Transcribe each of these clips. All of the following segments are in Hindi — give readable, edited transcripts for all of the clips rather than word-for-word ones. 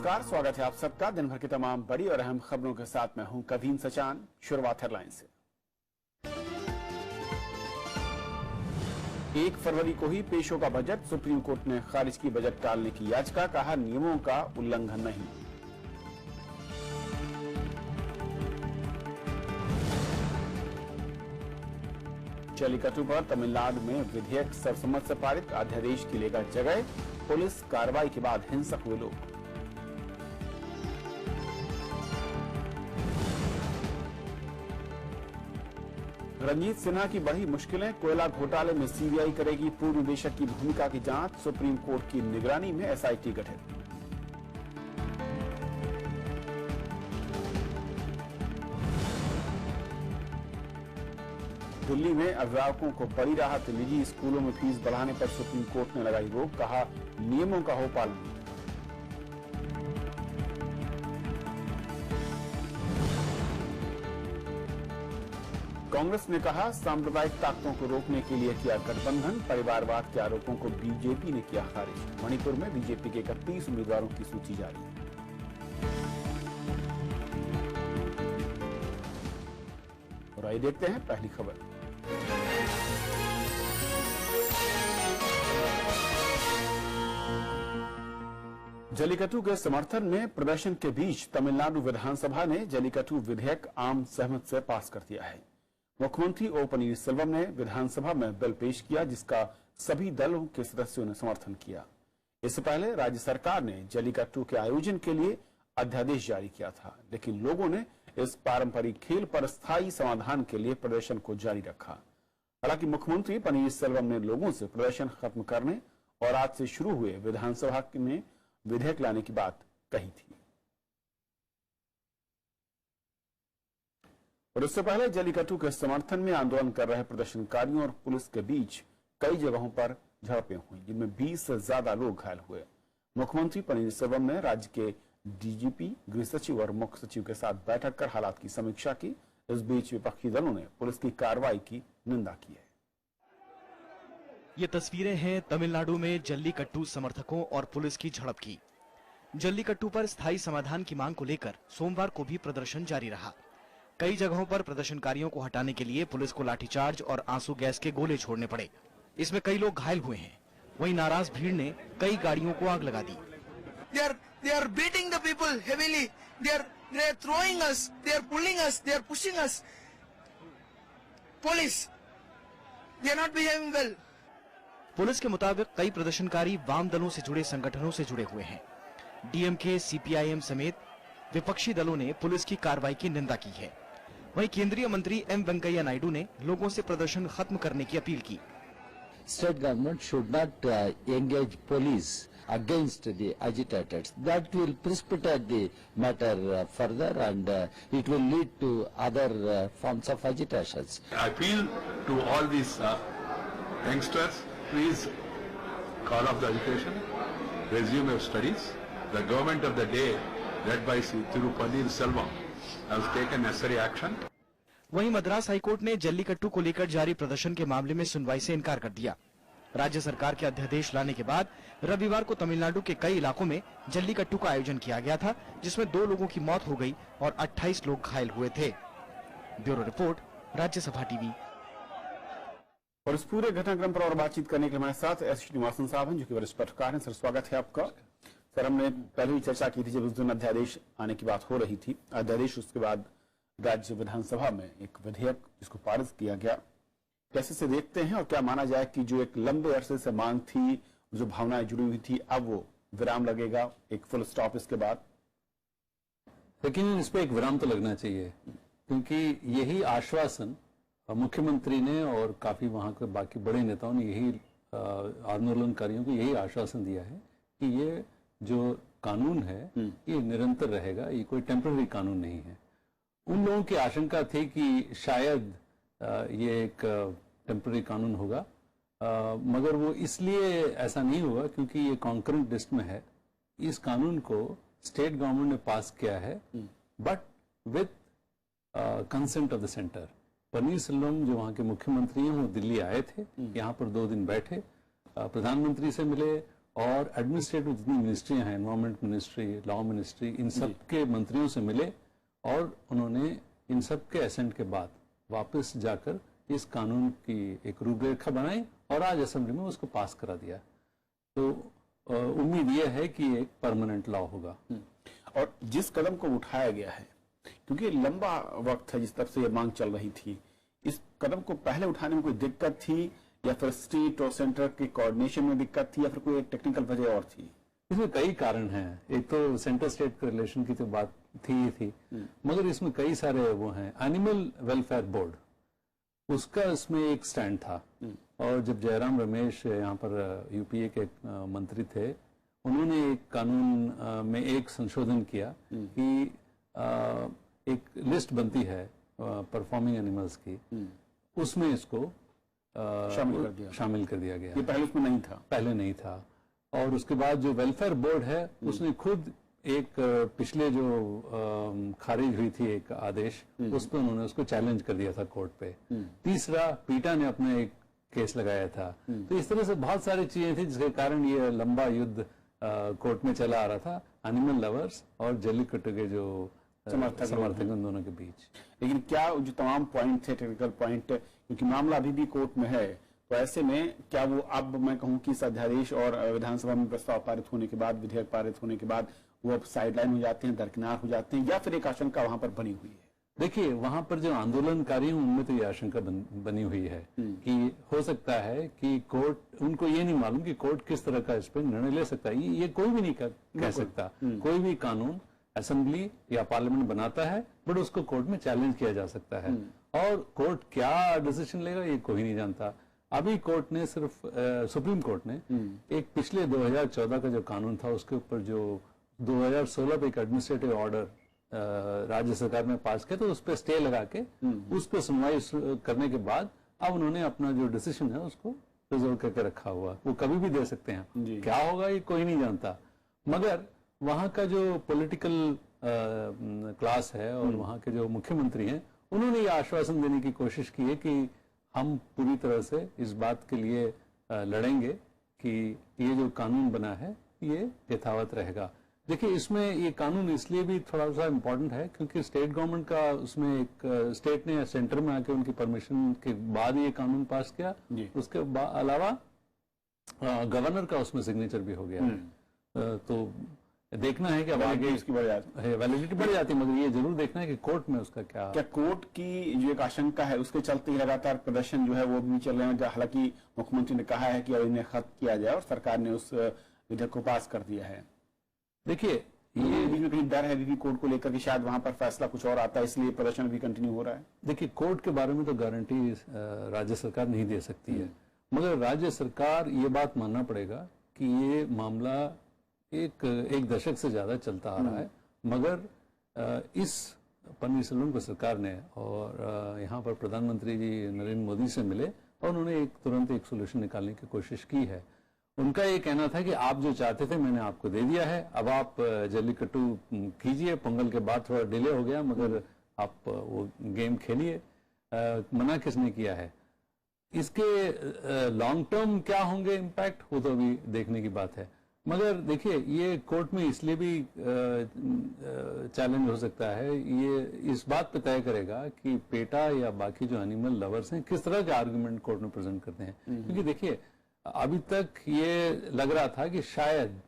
नमस्कार, स्वागत है आप सबका दिन भर की तमाम बड़ी और अहम खबरों के साथ मैं हूं कवीन सचान। शुरुआत हेडलाइन से। 1 फरवरी को ही पेश होगा बजट। सुप्रीम कोर्ट ने खारिज की बजट टालने की याचिका, कहा नियमों का उल्लंघन नहीं। जल्लीकट्टू पर तमिलनाडु में विधेयक सर्वसम्मत से पारित, अध्यादेश की लेगा जगह। पुलिस कार्रवाई के बाद हिंसक हुए लोग। रंजीत सिन्हा की बढ़ी मुश्किलें, कोयला घोटाले में सीबीआई करेगी पूर्व निदेशक की भूमिका की जांच। सुप्रीम कोर्ट की निगरानी में एसआईटी गठित। दिल्ली में अभिभावकों को बड़ी राहत, निजी स्कूलों में फीस बढ़ाने पर सुप्रीम कोर्ट ने लगाई रोक, कहा नियमों का हो पालन। कांग्रेस ने कहा सांप्रदायिक ताकतों को रोकने के लिए किया गठबंधन, परिवारवाद के आरोपों को बीजेपी ने किया खारिज। मणिपुर में बीजेपी के 31 उम्मीदवारों की सूची जारी। और आइए देखते हैं पहली खबर। जल्लीकट्टू के समर्थन में प्रदर्शन के बीच तमिलनाडु विधानसभा ने जल्लीकट्टू विधेयक आम सहमति से पास कर दिया है। मुख्यमंत्री ओ पनीरसेल्वम ने विधानसभा में बिल पेश किया, जिसका सभी दलों के सदस्यों ने समर्थन किया। इससे पहले राज्य सरकार ने जल्लीकट्टू के आयोजन के लिए अध्यादेश जारी किया था, लेकिन लोगों ने इस पारंपरिक खेल पर स्थायी समाधान के लिए प्रदर्शन को जारी रखा। हालांकि मुख्यमंत्री पनीरसेल्वम ने लोगों से प्रदर्शन खत्म करने और आज से शुरू हुए विधानसभा में विधेयक लाने की बात कही थी। और इससे पहले जल्लीकट्टू के समर्थन में आंदोलन कर रहे प्रदर्शनकारियों और पुलिस के बीच कई जगहों पर झड़पें हुई, जिनमें 20 से ज्यादा लोग घायल हुए। मुख्यमंत्री पनीरसेल्वम ने राज्य के डीजीपी, गृह सचिव और मुख्य सचिव के साथ बैठक कर हालात की समीक्षा की। इस बीच विपक्षी दलों ने पुलिस की कार्रवाई की निंदा की है। ये तस्वीरें हैं तमिलनाडु में जल्लीकट्टू समर्थकों और पुलिस की झड़प की। जल्लीकट्टू पर स्थायी समाधान की मांग को लेकर सोमवार को भी प्रदर्शन जारी रहा। कई जगहों पर प्रदर्शनकारियों को हटाने के लिए पुलिस को लाठीचार्ज और आंसू गैस के गोले छोड़ने पड़े। इसमें कई लोग घायल हुए हैं। वहीं नाराज भीड़ ने कई गाड़ियों को आग लगा दी। They are beating the people heavily. They are throwing us. They are pulling us. They are pushing us. Police, they are not behaving well. Police के मुताबिक कई प्रदर्शनकारी वाम दलों से जुड़े संगठनों से जुड़े हुए हैं। डीएमके, सीपीआईएम समेत विपक्षी दलों ने पुलिस की कार्रवाई की निंदा की है। वहीं केंद्रीय मंत्री एम वेंकैया नायडू ने लोगों से प्रदर्शन खत्म करने की अपील की। State government should not engage police against the agitators. That will precipitate the matter further, and it will lead to other forms of agitations. I appeal to all these youngsters, please call off the education, resume your studies. The government of the day, led by Thiru Pannirselvam, has taken necessary action. वहीं मद्रास हाईकोर्ट ने जल्लीकट्टू को लेकर जारी प्रदर्शन के मामले में सुनवाई से इनकार कर दिया। राज्य सरकार के अध्यादेश लाने के बाद रविवार को तमिलनाडु के कई इलाकों में जल्लीकट्टू का आयोजन किया गया था, जिसमें 2 लोगों की मौत हो गई और 28 लोग घायल हुए थे। Bureau report, Rajya Sabha TV. और इस पूरे घटनाक्रम पर और बातचीत करने के लिए हमारे साथ एस श्रीनिवासन साहब हैं, जो कि वरिष्ठ पत्रकार हैं। सर, स्वागत है आपका। सर, हमने पहले ही चर्चा की थी जब उस दिन अध्यादेश आने की बात हो रही थी। अध्यादेश, उसके बाद राज्य विधानसभा में एक विधेयक जिसको पारित किया गया, कैसे से देखते हैं और क्या माना जाए कि जो एक लंबे अरसे से मांग थी, जो भावनाएं जुड़ी हुई थी, अब वो विराम लगेगा, एक फुल स्टॉप इसके बाद? लेकिन इस पर एक विराम तो लगना चाहिए, क्योंकि यही आश्वासन मुख्यमंत्री ने और काफी वहां के बाकी बड़े नेताओं ने यही आंदोलनकारियों को यही आश्वासन दिया है कि ये जो कानून है ये निरंतर रहेगा, ये कोई टेम्पररी कानून नहीं है। उन लोगों की आशंका थी कि शायद ये एक टेम्पररी कानून होगा, मगर वो इसलिए ऐसा नहीं हुआ क्योंकि ये कॉन्करेंट लिस्ट में है। इस कानून को स्टेट गवर्नमेंट ने पास किया है, but with consent of the centre. Panneerselvam जो वहां के मुख्यमंत्री हैं वो दिल्ली आए थे, यहाँ पर 2 दिन बैठे, प्रधानमंत्री से मिले और एडमिनिस्ट्रेटिव जितनी मिनिस्ट्रियां हैं, एनवायरमेंट मिनिस्ट्री, लॉ मिनिस्ट्री, इन सब के मंत्रियों से मिले और उन्होंने इन सब के एसेंट के बाद वापस जाकर इस कानून की एक रूपरेखा बनाई और आज असेंबली में उसको पास करा दिया। तो उम्मीद यह है कि एक परमानेंट लॉ होगा। और जिस कदम को उठाया गया है, क्योंकि लंबा वक्त है जिस तरफ से ये मांग चल रही थी, इस कदम को पहले उठाने में कोई दिक्कत थी या फिर स्टेट और सेंटर के कोऑर्डिनेशन में दिक्कत थी या फिर कोई टेक्निकल वजह और थी? इसमें कई कारण हैं। एक तो सेंटर स्टेट के रिलेशन की तो बात थी मगर इसमें कई सारे वो हैं। एनिमल वेलफेयर बोर्ड, उसका इसमें एक स्टैंड था और जब जयराम रमेश यहाँ पर यूपीए के मंत्री थे, उन्होंने एक कानून में एक संशोधन किया कि एक लिस्ट बनती है परफॉर्मिंग एनिमल्स की, उसमें इसको शामिल कर दिया गया। ये पहले उसमें नहीं था? पहले नहीं था। और उसके बाद जो वेलफेयर बोर्ड है उसने खुद एक पिछले जो खारिज हुई थी एक आदेश, उस पर उन्होंने उसको चैलेंज कर दिया था कोर्ट पे। तीसरा, पीटा ने अपना एक केस लगाया था। तो इस तरह से बहुत सारी चीजें थी जिसके कारण ये लंबा युद्ध कोर्ट में चला आ रहा था एनिमल लवर्स और जल्लीकट्टू के जो समर्थक उन दोनों के बीच। लेकिन क्या जो तमाम पॉइंट थे, टेक्निकल पॉइंट, क्योंकि मामला अभी भी कोर्ट में है, तो ऐसे में क्या वो अब मैं कहूं कि इस अध्यादेश और विधानसभा में प्रस्ताव पारित होने के बाद, विधेयक पारित होने के बाद वो अब साइडलाइन हो जाते हैं, दरकिनार हो जाते हैं, या फिर एक आशंका वहां पर बनी हुई है? देखिए, वहां पर जो आंदोलनकारी हैं उनमें तो ये आशंका बनी हुई है कि हो सकता है कि कोर्ट, उनको ये नहीं मालूम कि कोर्ट किस तरह का इस पर निर्णय ले सकता है। ये कोई भी नहीं कह सकता। कोई भी कानून असेंबली या पार्लियामेंट बनाता है बट उसको कोर्ट में चैलेंज किया जा सकता है और कोर्ट क्या डिसीजन लेगा ये कोई नहीं जानता। अभी कोर्ट ने सिर्फ सुप्रीम कोर्ट ने एक पिछले 2014 का जो कानून था उसके ऊपर जो 2016 पे एक एडमिनिस्ट्रेटिव ऑर्डर राज्य सरकार ने पास किया, तो उस पर स्टे लगा के उस पर सुनवाई करने के बाद अब उन्होंने अपना जो डिसीजन है उसको रिजर्व करके रखा हुआ। वो कभी भी दे सकते हैं, क्या होगा ये कोई नहीं जानता। मगर वहां का जो पॉलिटिकल क्लास है और वहां के जो मुख्यमंत्री हैं, उन्होंने ये आश्वासन देने की कोशिश की है कि हम पूरी तरह से इस बात के लिए लड़ेंगे कि ये जो कानून बना है ये यथावत रहेगा। देखिए, इसमें ये कानून इसलिए भी थोड़ा सा इम्पोर्टेंट है क्योंकि स्टेट गवर्नमेंट का उसमें एक स्टेट ने सेंटर में आके उनकी परमिशन के बाद ये कानून पास किया। उसके अलावा गवर्नर का उसमें सिग्नेचर भी हो गया। तो देखना है कि अब आगे इसकी वैलिडिटी बढ़ जाती है, मगर ये जरूर देखना है कि कोर्ट में उसका क्या कोर्ट की जो एक आशंका है उसके चलते लगातार प्रदर्शन जो है वो भी चल रहे हैं। हालांकि मुख्यमंत्री ने कहा है कि अब इन्हें खत्म किया जाए और सरकार ने उस विधेयक को पास कर दिया है। देखिए, ये बीच में कहीं डर है भी कोर्ट को लेकर कि शायद वहां पर फैसला कुछ और आता है, इसलिए प्रदर्शन भी कंटिन्यू हो रहा है। देखिए, कोर्ट के बारे में तो गारंटी राज्य सरकार नहीं दे सकती है, मगर राज्य सरकार ये बात मानना पड़ेगा कि ये मामला एक दशक से ज्यादा चलता आ रहा है। मगर इस पन्नीरसेल्वम को सरकार ने और यहाँ पर प्रधानमंत्री जी नरेंद्र मोदी से मिले और उन्होंने तुरंत एक सोल्यूशन निकालने की कोशिश की है। उनका ये कहना था कि आप जो चाहते थे मैंने आपको दे दिया है, अब आप जल्लीकट्टू कीजिए। पोंगल के बाद थोड़ा डिले हो गया मगर आप वो गेम खेलिए। मना किसने किया है? इसके लॉन्ग टर्म क्या होंगे इम्पैक्ट, वो तो अभी देखने की बात है। मगर देखिए, ये कोर्ट में इसलिए भी चैलेंज हो सकता है, ये इस बात पे तय करेगा कि पेटा या बाकी जो एनिमल लवर्स हैं किस तरह के आर्गुमेंट कोर्ट में प्रेजेंट करते हैं। क्योंकि देखिए, अभी तक ये लग रहा था कि शायद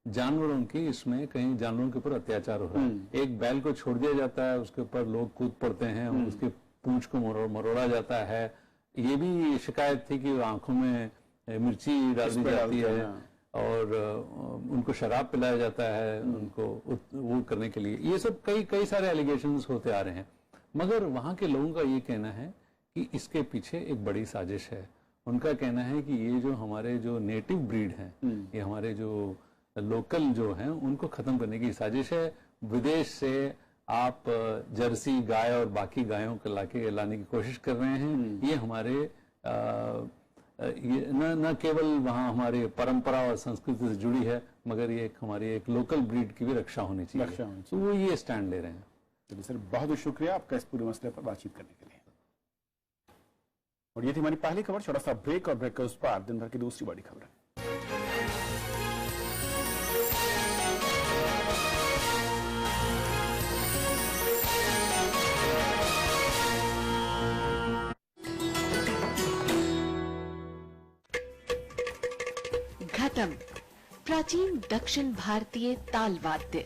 जानवरों की इसमें कहीं जानवरों के ऊपर अत्याचार हो रहा है। एक बैल को छोड़ दिया जाता है, उसके ऊपर लोग कूद पड़ते हैं, उसके पूंछ को मरोड़ा जाता है। ये भी शिकायत थी कि आंखों में मिर्ची डाल दी जाती है और उनको शराब पिलाया जाता है उनको वो करने के लिए। ये सब कई सारे एलिगेशंस होते आ रहे हैं। मगर वहां के लोगों का ये कहना है कि इसके पीछे एक बड़ी साजिश है। उनका कहना है कि ये जो हमारे जो नेटिव ब्रीड हैं, ये हमारे जो लोकल जो हैं, उनको खत्म करने की साजिश है। विदेश से आप जर्सी गाय और बाकी गायों को लाने की कोशिश कर रहे हैं। ये हमारे ये न केवल वहाँ हमारे परंपरा और संस्कृति से जुड़ी है, मगर ये हमारी एक लोकल ब्रीड की भी रक्षा होनी चाहिए। तो वो ये स्टैंड ले रहे हैं। चलिए सर, बहुत बहुत शुक्रिया आपका इस पूरे मसले पर बातचीत करने के लिए। और ये थी हमारी पहली खबर। छोटा सा ब्रेक और ब्रेक के उस पार दिन भर की दूसरी बड़ी खबर। घटम, प्राचीन दक्षिण भारतीय ताल वाद्य।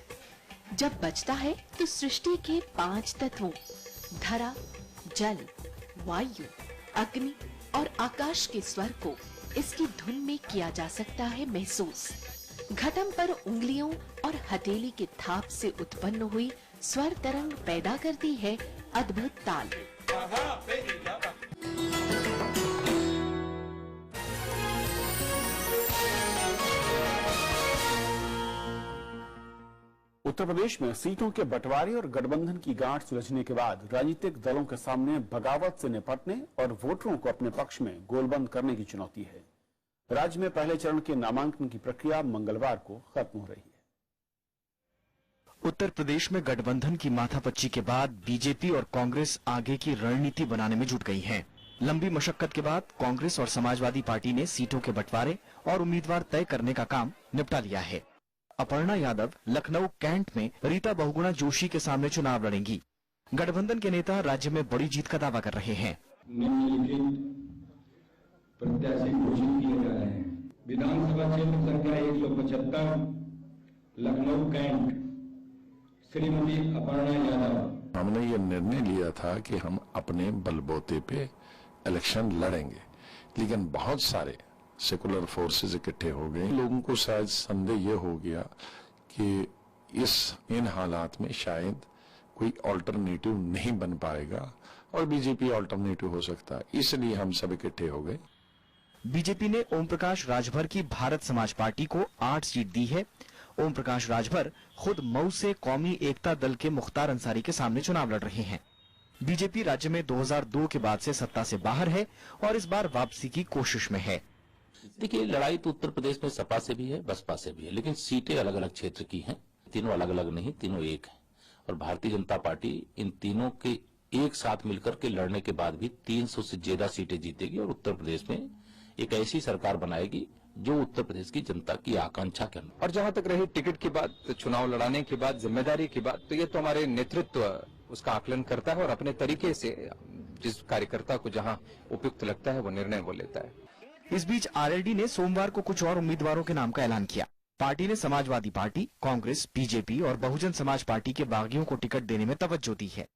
जब बजता है तो सृष्टि के 5 तत्वों धरा, जल, वायु, अग्नि और आकाश के स्वर को इसकी धुन में किया जा सकता है महसूस। घटम पर उंगलियों और हथेली के थाप से उत्पन्न हुई स्वर तरंग पैदा करती है अद्भुत ताल। उत्तर प्रदेश में सीटों के बंटवारे और गठबंधन की गांठ सुलझने के बाद राजनीतिक दलों के सामने बगावत से निपटने और वोटरों को अपने पक्ष में गोलबंद करने की चुनौती है। राज्य में पहले चरण के नामांकन की प्रक्रिया मंगलवार को खत्म हो रही है। उत्तर प्रदेश में गठबंधन की माथापच्ची के बाद बीजेपी और कांग्रेस आगे की रणनीति बनाने में जुट गई हैं। लंबी मशक्कत के बाद कांग्रेस और समाजवादी पार्टी ने सीटों के बंटवारे और उम्मीदवार तय करने का काम निपटा लिया है। अपर्णा यादव लखनऊ कैंट में रीता बहुगुणा जोशी के सामने चुनाव लड़ेंगी। गठबंधन के नेता राज्य में बड़ी जीत का दावा कर रहे हैं। निम्नलिखित प्रत्याशी घोषित किए जा रहे हैं। विधानसभा क्षेत्र संख्या 175 लखनऊ कैंट श्रीमती अपर्णा यादव। हमने ये निर्णय लिया था कि हम अपने बलबूते पे इलेक्शन लड़ेंगे, लेकिन बहुत सारे सेकुलर फोर्सेस इकट्ठे हो गए। लोगों को शायद संदेह ये हो गया कि इन हालात में शायद कोई ऑल्टरनेटिव नहीं बन पाएगा और बीजेपी ऑल्टरनेटिव हो सकता है, इसलिए हम सब इकट्ठे हो गए। बीजेपी ने ओम प्रकाश राजभर की भारत समाज पार्टी को 8 सीट दी है। ओम प्रकाश राजभर खुद मऊ से कौमी एकता दल के मुख्तार अंसारी के सामने चुनाव लड़ रहे हैं। बीजेपी राज्य में 2002 के बाद से सत्ता से बाहर है और इस बार वापसी की कोशिश में है। देखिए, लड़ाई तो उत्तर प्रदेश में सपा से भी है, बसपा से भी है, लेकिन सीटें अलग अलग क्षेत्र की हैं। तीनों अलग अलग नहीं, तीनों एक हैं। और भारतीय जनता पार्टी इन तीनों के एक साथ मिलकर के लड़ने के बाद भी 300 से ज्यादा सीटें जीतेगी और उत्तर प्रदेश में एक ऐसी सरकार बनाएगी जो उत्तर प्रदेश की जनता की आकांक्षा के अनुरूप। और जहां तक रही टिकट की बात, तो चुनाव लड़ाने की बात, जिम्मेदारी की बात, तो ये तो हमारे नेतृत्व उसका आकलन करता है और अपने तरीके से जिस कार्यकर्ता को जहां उपयुक्त लगता है वो निर्णय वो लेता है। इस बीच आरएलडी ने सोमवार को कुछ और उम्मीदवारों के नाम का ऐलान किया। पार्टी ने समाजवादी पार्टी, कांग्रेस, बीजेपी और बहुजन समाज पार्टी के बागियों को टिकट देने में तवज्जो दी है।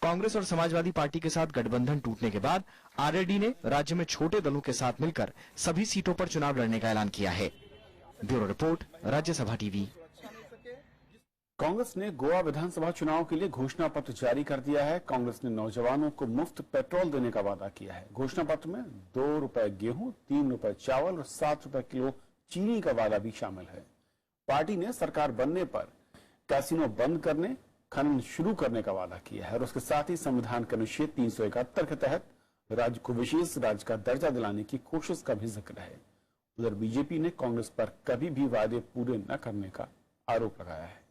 कांग्रेस और समाजवादी पार्टी के साथ गठबंधन टूटने के बाद आरएलडी ने राज्य में छोटे दलों के साथ मिलकर सभी सीटों पर चुनाव लड़ने का ऐलान किया है। Bureau report, Rajya Sabha TV. Congress ने गोवा विधानसभा चुनाव के लिए घोषणा पत्र जारी कर दिया है। कांग्रेस ने नौजवानों को मुफ्त पेट्रोल देने का वादा किया है। घोषणा पत्र में 2 रुपए गेहूं, 3 रुपए चावल और 7 रुपए किलो चीनी का वादा भी शामिल है। पार्टी ने सरकार बनने पर कैसीनो बंद करने, खनन शुरू करने का वादा किया है और उसके साथ ही संविधान के अनुच्छेद 371 के तहत राज्य को विशेष राज्य का दर्जा दिलाने की कोशिश का भी जिक्र है। उधर बीजेपी ने कांग्रेस पर कभी भी वादे पूरे न करने का आरोप लगाया है।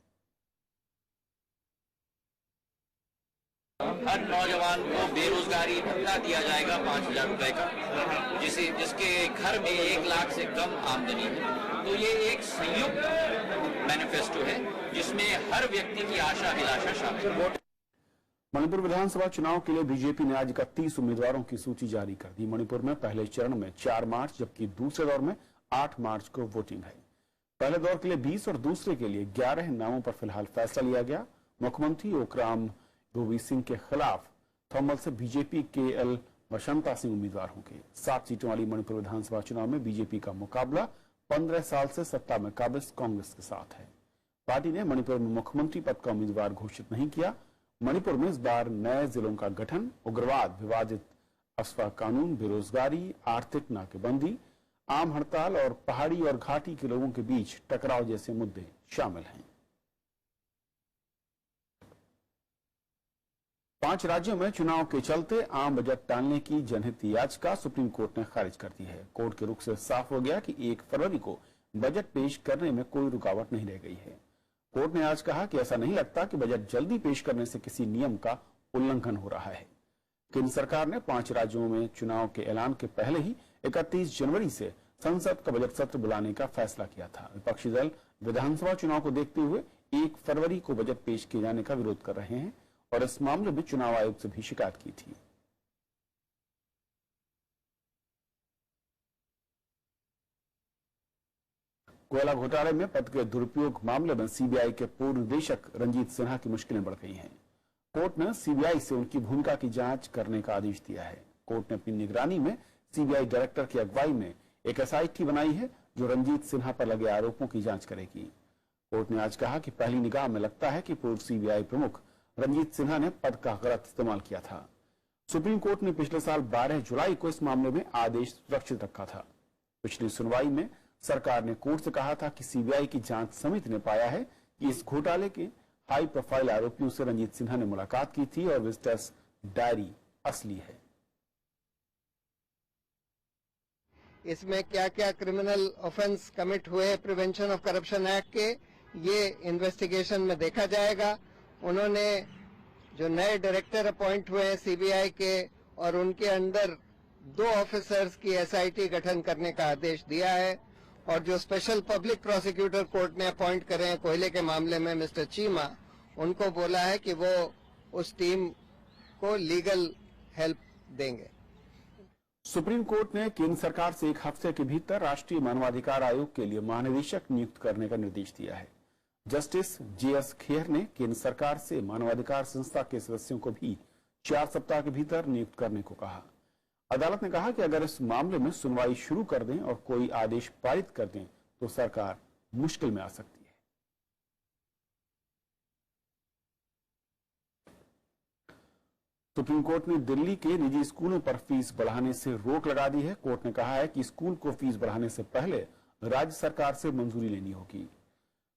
हर नौजवान को बेरोजगारी भत्ता दिया जाएगा 5,000 रुपए का, जिसके घर में 1 लाख से कम आमदनी है। तो ये एक संयुक्त मैनिफेस्टो है जिसमें हर व्यक्ति की आशा अभिलाषा शामिल है। मणिपुर विधानसभा चुनाव के लिए बीजेपी ने आज 31 उम्मीदवारों की सूची जारी कर दी। मणिपुर में पहले चरण में 4 मार्च जबकि दूसरे दौर में 8 मार्च को वोटिंग है। पहले दौर के लिए 20 और दूसरे के लिए 11 नामों पर फिलहाल फैसला लिया गया। मुख्यमंत्री ओकराम गोवी सिंह के खिलाफ थोमल से बीजेपी के एल वसंता सिंह उम्मीदवार होंगे। 7 सीटों वाली मणिपुर विधानसभा चुनाव में बीजेपी का मुकाबला 15 साल से सत्ता में काबिज कांग्रेस के साथ है। पार्टी ने मणिपुर में मुख्यमंत्री पद का उम्मीदवार घोषित नहीं किया। मणिपुर में इस बार नए जिलों का गठन, उग्रवाद, विवादित अफवाह कानून, बेरोजगारी, आर्थिक नाकेबंदी, आम हड़ताल और पहाड़ी और घाटी के लोगों के बीच टकराव जैसे मुद्दे शामिल हैं। 5 राज्यों में चुनाव के चलते आम बजट टालने की जनहित याचिका सुप्रीम कोर्ट ने खारिज कर दी है। कोर्ट के रुख से साफ हो गया कि 1 फरवरी को बजट पेश करने में कोई रुकावट नहीं रह गई है। कोर्ट ने आज कहा कि ऐसा नहीं लगता कि बजट जल्दी पेश करने से किसी नियम का उल्लंघन हो रहा है। केंद्र सरकार ने 5 राज्यों में चुनाव के ऐलान के पहले ही 31 जनवरी से संसद का बजट सत्र बुलाने का फैसला किया था। विपक्षी दल विधानसभा चुनाव को देखते हुए 1 फरवरी को बजट पेश किए जाने का विरोध कर रहे हैं और इस मामले में चुनाव आयोग से भी शिकायत की थी। कोयला घोटाले में पद के दुरुपयोग मामले में सीबीआई के पूर्व निदेशक रंजीत सिन्हा की मुश्किलें बढ़ गई हैं। कोर्ट ने सीबीआई से उनकी भूमिका की जांच करने का आदेश दिया है। कोर्ट ने अपनी निगरानी में सीबीआई डायरेक्टर की अगुवाई में एक एसआईटी बनाई है जो रंजीत सिन्हा पर लगे आरोपों की जांच करेगी। कोर्ट ने आज कहा कि पहली निगाह में लगता है कि पूर्व सीबीआई प्रमुख रंजीत सिन्हा ने पद का गलत इस्तेमाल किया था। सुप्रीम कोर्ट ने पिछले साल 12 जुलाई को इस मामले में आदेश सुरक्षित रखा था। पिछली सुनवाई में सरकार ने कोर्ट से कहा था कि सीबीआई की जांच समिति ने पाया है कि इस घोटाले के हाई प्रोफाइल आरोपियों से रंजीत सिन्हा ने मुलाकात की थी और विजिटर्स डायरी असली है। इसमें क्या क्या क्रिमिनल ऑफेंस कमिट हुए प्रिवेंशन ऑफ करप्शन एक्ट के, ये इन्वेस्टिगेशन में देखा जाएगा। उन्होंने जो नए डायरेक्टर अपॉइंट हुए हैं सीबीआई के और उनके अंदर 2 ऑफिसर्स की एसआईटी गठन करने का आदेश दिया है और जो स्पेशल पब्लिक प्रोसिक्यूटर कोर्ट ने अपॉइंट करे हैं कोयले के मामले में मिस्टर चीमा, उनको बोला है कि वो उस टीम को लीगल हेल्प देंगे। सुप्रीम कोर्ट ने केंद्र सरकार से 1 हफ्ते के भीतर राष्ट्रीय मानवाधिकार आयोग के लिए महानिदेशक नियुक्त करने का निर्देश दिया है। जस्टिस जेएस खेर ने केंद्र सरकार से मानवाधिकार संस्था के सदस्यों को भी 4 सप्ताह के भीतर नियुक्त करने को कहा। अदालत ने कहा कि अगर इस मामले में सुनवाई शुरू कर दें और कोई आदेश पारित कर दें तो सरकार मुश्किल में आ सकती है। सुप्रीम कोर्ट ने दिल्ली के निजी स्कूलों पर फीस बढ़ाने से रोक लगा दी है। कोर्ट ने कहा है कि स्कूल को फीस बढ़ाने से पहले राज्य सरकार से मंजूरी लेनी होगी।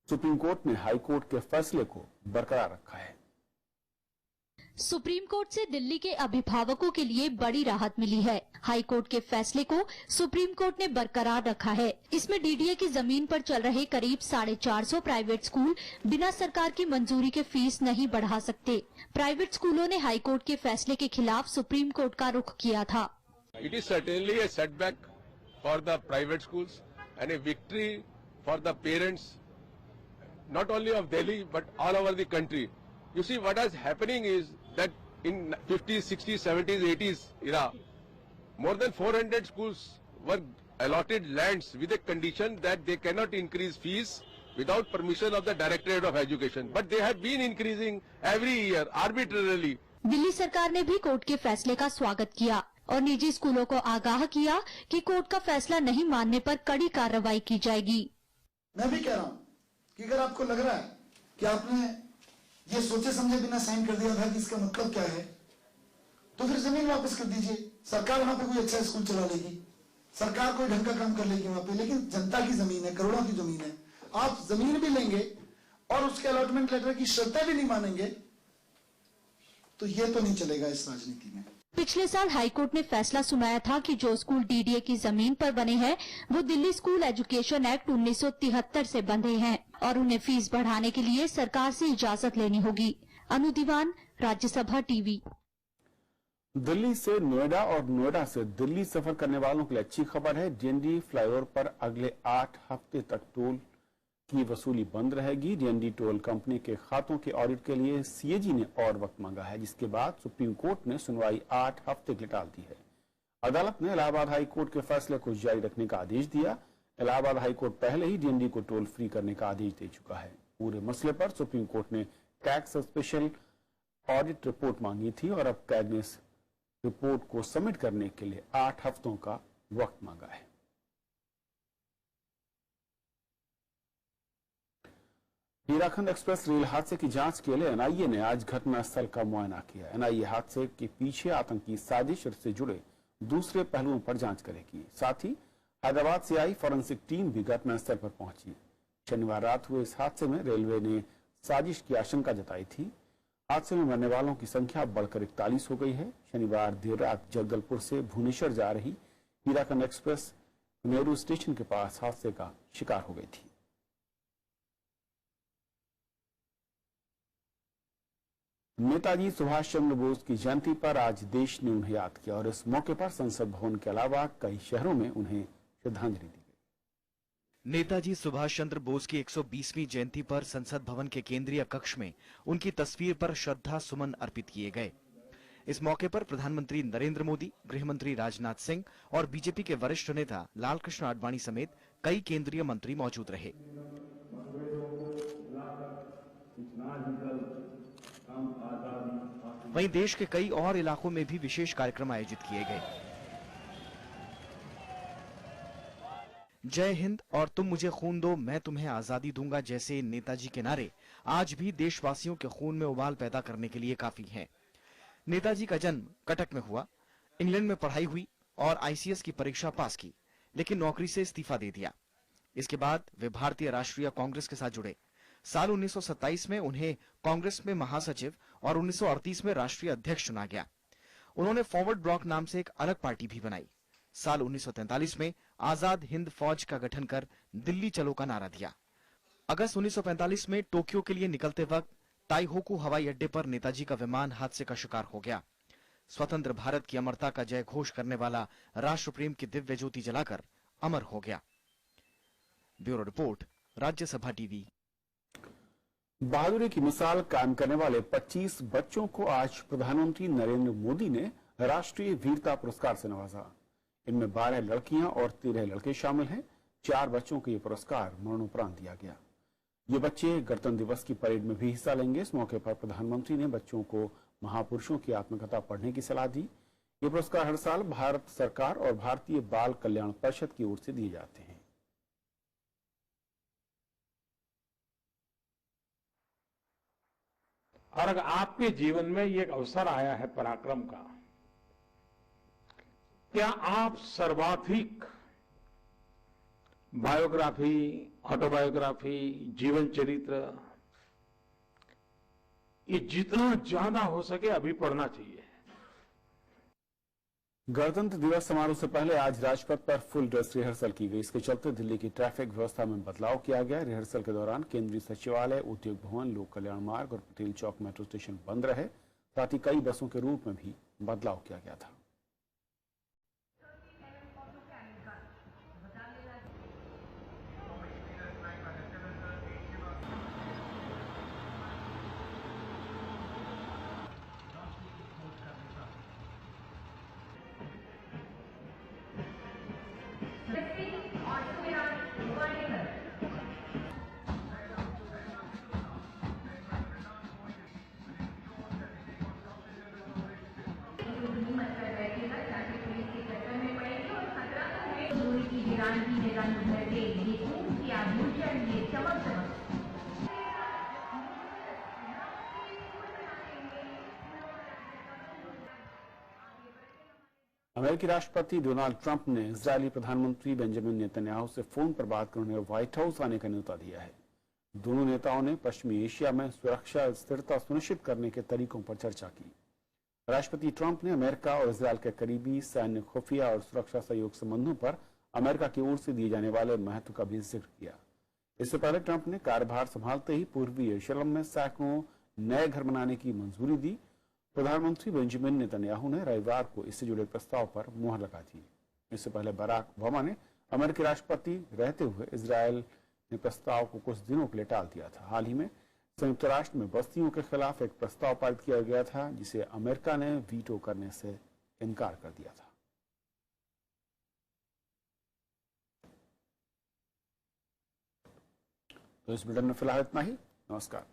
सुप्रीम कोर्ट ने हाई कोर्ट के फैसले को बरकरार रखा है। सुप्रीम कोर्ट से दिल्ली के अभिभावकों के लिए बड़ी राहत मिली है। हाई कोर्ट के फैसले को सुप्रीम कोर्ट ने बरकरार रखा है। इसमें डीडीए की जमीन पर चल रहे करीब 450 प्राइवेट स्कूल बिना सरकार की मंजूरी के फीस नहीं बढ़ा सकते। प्राइवेट स्कूलों ने हाई कोर्ट के फैसले के खिलाफ सुप्रीम कोर्ट का रुख किया था। It is certainly A setback for the private schools and A victory for the parents not only of Delhi but all over the country. You see what is happening is that in 50s, 60s, 70s, 80s era, more than 400 schools were allotted lands with a condition that they cannot increase fees without permission of the Directorate of Education. But they have been increasing every year arbitrarily. Delhi सरकार ने भी कोर्ट के फैसले का स्वागत किया और निजी स्कूलों को आगाह किया कि कोर्ट का फैसला नहीं मानने पर कड़ी कार्रवाई की जाएगी। मैं भी कह रहा हूँ कि अगर आपको लग रहा है कि आपने ये सोचे समझे बिना साइन कर दिया था कि इसका मतलब क्या है, तो फिर जमीन वापस कर दीजिए। सरकार वहां पे कोई अच्छा स्कूल चला लेगी, सरकार कोई ढंग का काम कर लेगी वहां पे, लेकिन जनता की जमीन है, करोड़ों की जमीन है। आप जमीन भी लेंगे और उसके अलॉटमेंट लेटर की शर्तें भी नहीं मानेंगे तो ये तो नहीं चलेगा इस राजनीति में। पिछले साल हाईकोर्ट ने फैसला सुनाया था कि जो स्कूल डीडीए की जमीन पर बने हैं वो दिल्ली स्कूल एजुकेशन एक्ट 1973 से बंधे हैं और उन्हें फीस बढ़ाने के लिए सरकार से इजाजत लेनी होगी। अनु दीवान, राज्यसभा टीवी। दिल्ली से नोएडा और नोएडा से दिल्ली सफर करने वालों के लिए अच्छी खबर है। डीएनडी फ्लाईओवर पर अगले 8 हफ्ते तक टोल की वसूली बंद रहेगी। डीएनडी टोल कंपनी के खातों के ऑडिट के लिए सीएजी ने और वक्त मांगा है, जिसके बाद सुप्रीम कोर्ट ने सुनवाई 8 हफ्ते के लिए टाल दी है। अदालत ने इलाहाबाद हाई कोर्ट के फैसले को जारी रखने का आदेश दिया। इलाहाबाद हाई कोर्ट पहले ही डीएनडी को टोल फ्री करने का आदेश दे चुका है। पूरे मसले पर सुप्रीम कोर्ट ने टैक्स स्पेशल ऑडिट रिपोर्ट मांगी थी और अब कैग ने रिपोर्ट को सबमिट करने के लिए 8 हफ्तों का वक्त मांगा है। हीराखंड एक्सप्रेस रेल हादसे की जांच के लिए एनआईए ने आज घटनास्थल का मुआयना किया। एनआईए हादसे के पीछे आतंकी साजिश से जुड़े दूसरे पहलुओं पर जांच करेगी। साथ ही हैदराबाद से आई फॉरेंसिक टीम भी घटनास्थल पर पहुंची। शनिवार रात हुए इस हादसे में रेलवे ने साजिश की आशंका जताई थी। हादसे में मरने वालों की संख्या बढ़कर 41 हो गई है। शनिवार देर रात जगदलपुर से भुवनेश्वर जा रही हीराखंड एक्सप्रेस नेहरू स्टेशन के पास हादसे का शिकार हो गई थी। नेताजी सुभाष चंद्र बोस की जयंती पर आज देश ने उन्हें याद किया और इस मौके पर संसद भवन के अलावा कई शहरों में उन्हें श्रद्धांजलि दी गई। नेताजी सुभाष चंद्र बोस की 120वीं जयंती पर संसद भवन के केंद्रीय कक्ष में उनकी तस्वीर पर श्रद्धा सुमन अर्पित किए गए। इस मौके पर प्रधानमंत्री नरेंद्र मोदी, गृह मंत्री राजनाथ सिंह और बीजेपी के वरिष्ठ नेता लालकृष्ण आडवाणी समेत कई केंद्रीय मंत्री मौजूद रहे। वहीं देश के कई और इलाकों में भी विशेष कार्यक्रम आयोजित किए गए। जय हिंद और तुम मुझे खून दो मैं तुम्हें आजादी दूंगा जैसे नेताजी के नारे आज भी देशवासियों के खून में उबाल पैदा करने के लिए काफी हैं। नेताजी का जन्म कटक में हुआ, इंग्लैंड में पढ़ाई हुई और आईसीएस की परीक्षा पास की, लेकिन नौकरी से इस्तीफा दे दिया। इसके बाद वे भारतीय राष्ट्रीय कांग्रेस के साथ जुड़े। साल 1927 में उन्हें कांग्रेस में महासचिव और 1938 में राष्ट्रीय अध्यक्ष चुना गया। उन्होंने फॉरवर्ड ब्लॉक नाम से एक अलग पार्टी भी बनाई। साल 1943 में आजाद हिंद फौज का गठन कर दिल्ली चलो का नारा दिया। अगस्त 1945 में टोक्यो के लिए निकलते वक्त ताइहोकू हवाई अड्डे पर नेताजी का विमान हादसे का शिकार हो गया। स्वतंत्र भारत की अमरता का जय घोष करने वाला राष्ट्र प्रेम की दिव्य ज्योति जलाकर अमर हो गया। Bureau report, Rajya Sabha TV. बहादुरी की मिसाल कायम करने वाले 25 बच्चों को आज प्रधानमंत्री नरेंद्र मोदी ने राष्ट्रीय वीरता पुरस्कार से नवाजा। इनमें 12 लड़कियां और 13 लड़के शामिल हैं। 4 बच्चों को ये पुरस्कार मरणोपरांत दिया गया। ये बच्चे गणतंत्र दिवस की परेड में भी हिस्सा लेंगे। इस मौके पर प्रधानमंत्री ने बच्चों को महापुरुषों की आत्मकथा पढ़ने की सलाह दी। ये पुरस्कार हर साल भारत सरकार और भारतीय बाल कल्याण परिषद की ओर से दिए जाते हैं। और अगर आपके जीवन में ये एक अवसर आया है पराक्रम का, क्या आप सर्वाधिक बायोग्राफी, ऑटोबायोग्राफी, जीवन चरित्र, ये जितना ज्यादा हो सके अभी पढ़ना चाहिए। गणतंत्र दिवस समारोह से पहले आज राजपथ पर फुल ड्रेस रिहर्सल की गई। इसके चलते दिल्ली की ट्रैफिक व्यवस्था में बदलाव किया गया। रिहर्सल के दौरान केंद्रीय सचिवालय, उद्योग भवन, लोक कल्याण मार्ग और पटेल चौक मेट्रो स्टेशन बंद रहे। साथ ही कई बसों के रूट में भी बदलाव किया गया था। अमेरिकी राष्ट्रपति डोनाल्ड ट्रंप ने इजरायली प्रधानमंत्री बेंजामिन नेतन्याहू से फोन पर बात कर उन्हें व्हाइट हाउस आने का न्योता दिया है। दोनों नेताओं ने पश्चिमी एशिया में सुरक्षा स्थिरता सुनिश्चित करने के तरीकों पर चर्चा की। राष्ट्रपति ट्रंप ने अमेरिका और इजरायल के करीबी सैन्य, खुफिया और सुरक्षा सहयोग संबंधों पर अमेरिका की ओर से दिए जाने वाले महत्व का भी जिक्र किया। इससे पहले ट्रंप ने कार्यभार संभालते ही पूर्वी यरूशलेम में सैकड़ों नए घर बनाने की मंजूरी दी। प्रधानमंत्री बेंजामिन नेतन्याहू ने रविवार को इससे जुड़े प्रस्ताव पर मुहर लगा दी। इससे पहले बराक ओबामा ने अमेरिकी राष्ट्रपति रहते हुए इजरायल ने प्रस्ताव को कुछ दिनों के लिए टाल दिया था। हाल ही में संयुक्त राष्ट्र में बस्तियों के खिलाफ एक प्रस्ताव पारित किया गया था, जिसे अमेरिका ने वीटो करने से इनकार कर दिया था। तो इस बुलेटिन में फिलहाल इतना ही। नमस्कार।